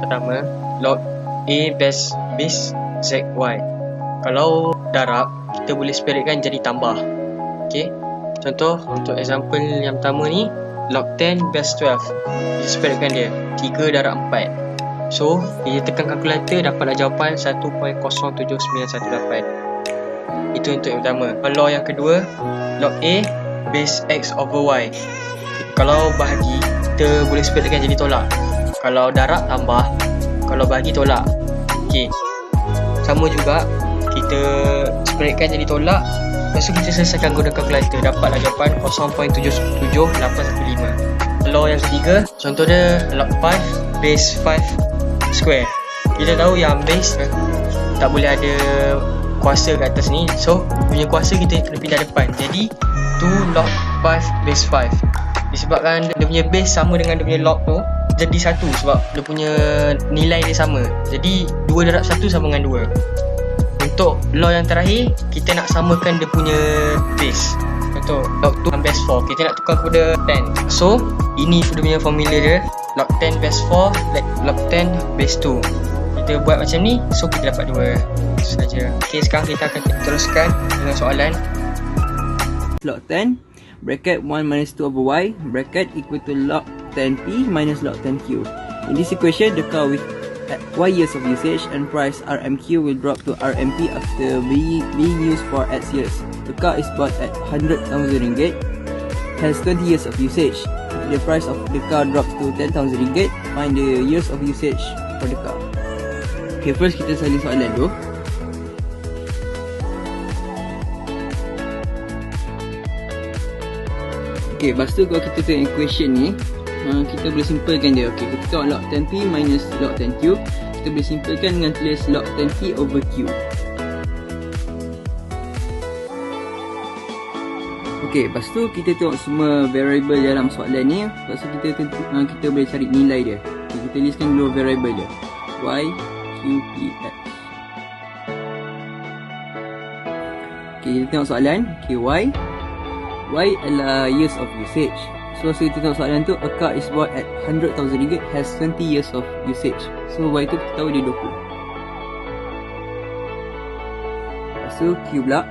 pertama, log A base zy. Kalau darab, kita boleh separatkan jadi tambah. Okay, contoh untuk example yang pertama ni, log 10 base 12. Kita separatkan dia 3 darab 4. So, kita tekan kalkulator, dapatlah jawapan 1.07918. Itu untuk yang pertama. Kalau yang kedua, log A base x over y. Kalau bahagi, kita boleh separatkan jadi tolak. Kalau darab, tambah. Kalau bahagi, tolak. Okay, sama juga, kita separatkan jadi tolak. Lepas tu kita selesaikan guna kalkulator, dapatlah jawapan 0.77815. Kalau yang ketiga, contoh dia log 5 base 5 square. Kita tahu yang base tak boleh ada kuasa kat atas ni, so punya kuasa kita kena pindah depan. Jadi 2 log 5 base 5. Disebabkan dia punya base sama dengan dia punya log tu, jadi 1 sebab dia punya nilai dia sama. Jadi 2 darab 1 sama dengan 2. Untuk law yang terakhir, kita nak samakan dia punya base. Contoh log 2 base 4, kita nak tukar kepada 10. So ini dia punya formula dia, log 10 base 4 log 10 base 2. Kita buat macam ni, so kita dapat 2. Itu saja. Okay, sekarang kita akan teruskan dengan soalan. Log 10 bracket 1 minus 2 over y bracket equal to log 10p minus log 10q. In this equation, the car with y years of usage and price RMQ will drop to RMP after being used for X years. The car is bought at 100,000 ringgit, has 20 years of usage. The price of the car drops to 10,000 ringgit. Find the years of usage for the car. Okay, first kita salin soalan dulu. Okay, lepas tu kalau kita tengok equation ni, kita boleh simpulkan dia. Okay, kita tengok log 10p minus log 10q. Kita boleh simpulkan dengan tulis log 10p over q. Okay, lepas tu kita tengok semua variable dalam soalan ni. Lepas tu kita boleh cari nilai dia. Okay, kita listkan dulu variable dia, y, q, p, x. Okay, kita tengok soalan. Okay, y adalah years of usage. So kita tengok soalan tu, a car is bought at 100,000 ringgit, has 20 years of usage. So y tu kita tahu dia 20. Lepas tu q pula,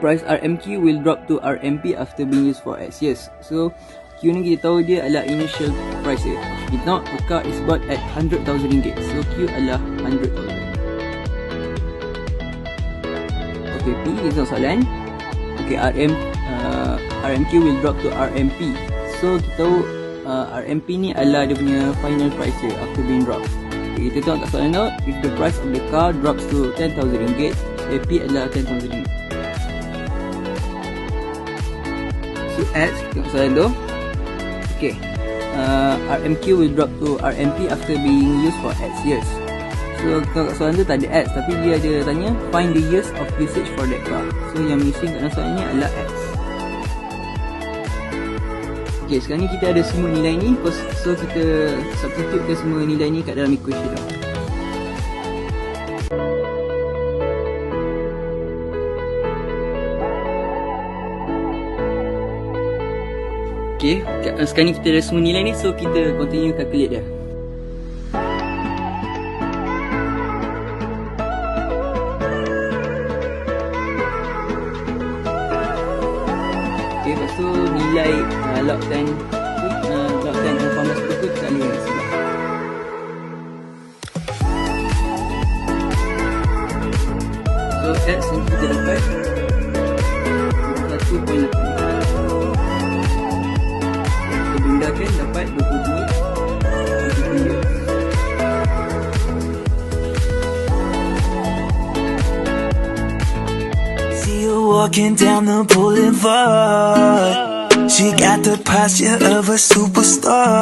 price RMQ will drop to RMP after being used for X years. So q ni kita tahu dia adalah initial price dia. Kita tengok a car is bought at 100,000 ringgit. So q adalah 100,000. Okay, p kita tengok soalan. Okay, RMQ will drop to RMP. So kita tahu RMP ni adalah dia punya final price dia after being dropped. Okay, kita tengok kat soalan tu, if the price of the car drops to 10,000 ringgit, P adalah 10,000 ringgit. So X, tengok soalan tu. Okay, RMQ will drop to RMP after being used for X years. So kat soalan tu tak ada X, tapi dia ada tanya find the years of usage for that car. So yang missing kat dalam soalan ni adalah X. Okay, sekarang ni kita ada semua nilai ni, so kita substitute ke semua nilai ni kat dalam equation tu. Okay, sekarang ni kita ada semua nilai ni, so kita continue calculate dia. Okay, lepas tu nilai log 10 log 10 dan format tu kita kali dengan sebelah. So X yang kita dapat 1.8. Kita bundakan dapat 22 years. See you walking down the boulevard. She got the posture of a superstar.